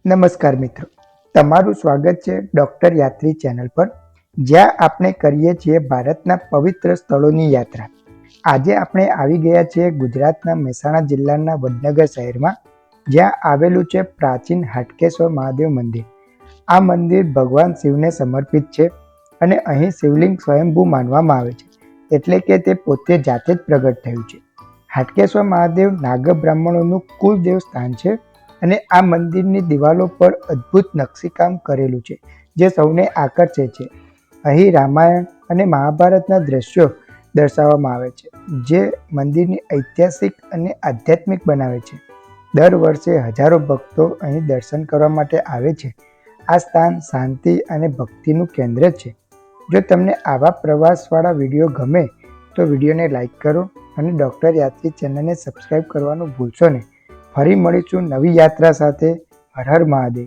નમસ્કાર મિત્રો, તમારું સ્વાગત છે ડૉક્ટર યાત્રી ચેનલ પર, જ્યાં આપણે કરીએ છીએ ભારતના પવિત્ર સ્થળોની યાત્રા. આજે આપણે આવી ગયા છીએ ગુજરાતના મહેસાણા જિલ્લાના વડનગર શહેરમાં, જ્યાં આવેલું છે પ્રાચીન હાટકેશ્વર મહાદેવ મંદિર. આ મંદિર ભગવાન શિવને સમર્પિત છે અને અહીં શિવલિંગ સ્વયંભૂ માનવામાં આવે છે, એટલે કે તે પોતે જાતે જ પ્રગટ થયું છે. હાટકેશ્વર મહાદેવ નાગર બ્રાહ્મણોનું કુલદેવ સ્થાન છે અને આ મંદિરની દિવાલો પર અદ્ભુત નકશીકામ કરેલું છે, જે સૌને આકર્ષે છે. અહીં રામાયણ અને મહાભારતના દ્રશ્યો દર્શાવવામાં આવે છે, જે મંદિરની ઐતિહાસિક અને આધ્યાત્મિક બનાવે છે. દર વર્ષે હજારો ભક્તો અહીં દર્શન કરવા માટે આવે છે. આ સ્થાન શાંતિ અને ભક્તિનું કેન્દ્ર છે. જો તમને આવા પ્રવાસવાળા વિડીયો ગમે તો વિડીયોને લાઈક કરો અને ડૉક્ટર યાત્રી ચેનલને સબસ્ક્રાઈબ કરવાનું ભૂલશો નહીં. ફરી મળીશું નવી યાત્રા સાથે. હર હર મહાદેવ.